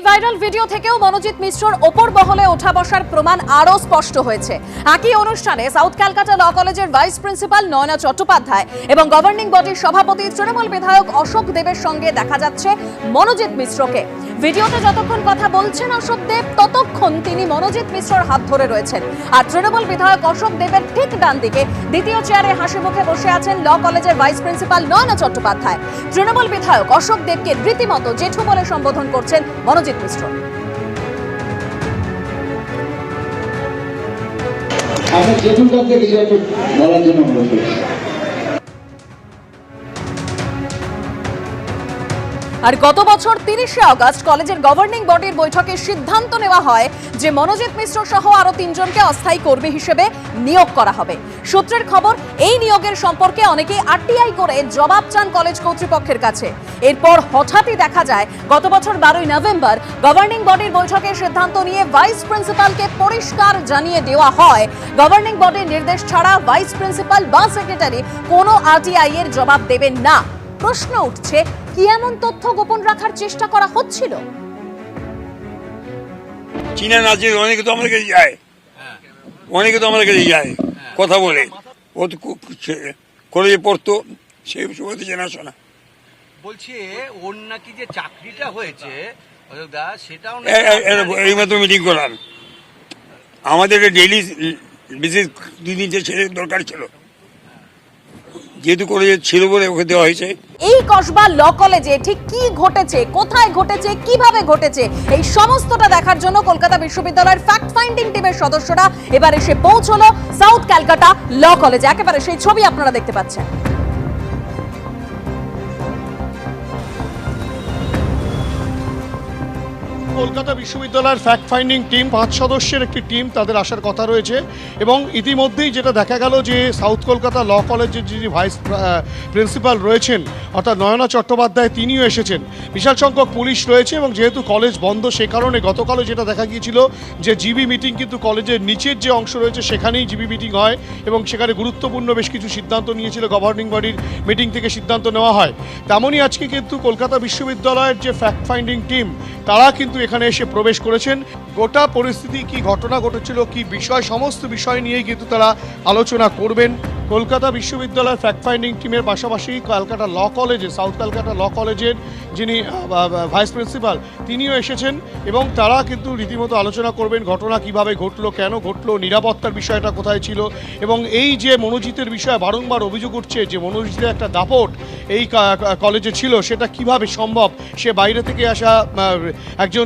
Viral video থেকেও মনোজিৎ মিশ্রর ওপর মহলে ওঠা বসার প্রমাণ আরও স্পষ্ট হয়েছে। একই অনুষ্ঠানে সাউথ ক্যালকাটা ল কলেজের ভাইস প্রিন্সিপাল নয়না চট্টোপাধ্যায় এবং গভর্নিং বডির সভাপতি তৃণমূল বিধায়ক অশোক দেবের সঙ্গে দেখা যাচ্ছে মনোজিৎ মিশ্রকে। ভিডিওতে যতক্ষণ কথা বলছেন অশোক দেব, ততক্ষণ তিনি মনোজিৎ মিশ্রর হাত ধরে রয়েছেন। আর তৃণমূল বিধায়ক অশোক দেবের ঠিক ডান দিকে দ্বিতীয় চেয়ারে হাসি মুখে বসে আছেন ল কলেজের ভাইস প্রিন্সিপাল নয়না চট্টোপাধ্যায়। তৃণমূল বিধায়ক অশোক দেবকে রীতিমতো জেঠু বলে সম্বোধন করছেন মনোজিৎ মিশ্র। আর গত বছর 30শে আগস্ট কলেজের গভর্নিং বডির বৈঠকে সিদ্ধান্ত নেওয়া হয় যে মনোজিৎ মিশ্র সহ আরো 3 জনকে অস্থায়ী কর্মী হিসেবে নিয়োগ করা হবে। সূত্রের খবর, এই নিয়োগের সম্পর্কে অনেকেই আরটিআই করে জবাব চান কলেজ কর্তৃপক্ষের কাছে। এরপর হঠাৎই দেখা যায় গত বছর 12ই নভেম্বর গভর্নিং বডির বৈঠকের সিদ্ধান্ত নিয়ে ভাইস প্রিন্সিপালকে পরিষ্কার জানিয়ে দেওয়া হয় গভর্নিং বডির নির্দেশ ছাড়া ভাইস প্রিন্সিপাল বা সেক্রেটারি কোনো আরটিআই এর জবাব দেবেন না। প্রশ্ন উঠছে, কি এমন তথ্য গোপন রাখার চেষ্টা করা হচ্ছিল? চীনা নাচের অনেকে তো আমাদের কাছে যায়, কথা বলে। ও তো কলেজে পড়তো, সেই সময় জানাশোনা। বলছি ওর নাকি যে চাকরিটা হয়েছে সেটাও এই মাত্র মিটিং করার আমাদের ডেইলি বিশেষ 2 দিন ছেলের দরকার ছিল, যেহেতু কলেজে ছিল বলে ওকে দেওয়া হয়েছে। এই কসবা ল কলেজে ঠিক কি ঘটেছে, কোথায় ঘটেছে, কিভাবে ঘটেছে, এই সমস্তটা দেখার জন্য কলকাতা বিশ্ববিদ্যালয়ের ফ্যাক্ট ফাইন্ডিং টিমের সদস্যরা এবার এসে পৌঁছলো সাউথ ক্যালকাটা ল কলেজে। একেবারে সেই ছবি আপনারা দেখতে পাচ্ছেন। কলকাতা বিশ্ববিদ্যালয়ের ফ্যাক্ট ফাইন্ডিং টিম 5 সদস্যের একটি টিম, তাদের আসার কথা রয়েছে। এবং ইতিমধ্যেই যেটা দেখা গেল যে সাউথ কলকাতা ল কলেজের যিনি ভাইস প্রিন্সিপাল রয়েছেন অর্থাৎ নয়না চট্টোপাধ্যায়, তিনিও এসেছেন। বিশাল সংখ্যক পুলিশ রয়েছে এবং যেহেতু কলেজ বন্ধ সে কারণে গতকালও যেটা দেখা গিয়েছিল যে জিবি মিটিং কিন্তু কলেজের নিচের যে অংশ রয়েছে সেখানেই জিবি মিটিং হয় এবং সেখানে গুরুত্বপূর্ণ বেশ কিছু সিদ্ধান্ত নিয়েছিল, গভর্নিং বডির মিটিং থেকে সিদ্ধান্ত নেওয়া হয়। তেমনই আজকে কিন্তু কলকাতা বিশ্ববিদ্যালয়ের যে ফ্যাক্ট ফাইন্ডিং টিম তারা কিন্তু এখানে এসে প্রবেশ করেছেন। গোটা পরিস্থিতি, কি ঘটনা ঘটেছিল, কি বিষয়, সমস্ত বিষয় নিয়েই কিন্তু তারা আলোচনা করবেন। কলকাতা বিশ্ববিদ্যালয়ের ফ্যাক্ট ফাইন্ডিং টিমের পাশাপাশি ক্যালকাটা ল কলেজে, সাউথ ক্যালকাটা ল কলেজের যিনি ভাইস প্রিন্সিপাল তিনিও এসেছেন এবং তারা কিন্তু রীতিমতো আলোচনা করবেন ঘটনা কিভাবে ঘটলো, কেন ঘটলো, নিরাপত্তার বিষয়টা কোথায় ছিল এবং এই যে মনোজিতের বিষয়ে বারংবার অভিযোগ উঠছে যে মনোজিতের একটা দাপট এই কলেজে ছিল, সেটা কিভাবে সম্ভব। সে বাইরে থেকে আসা একজন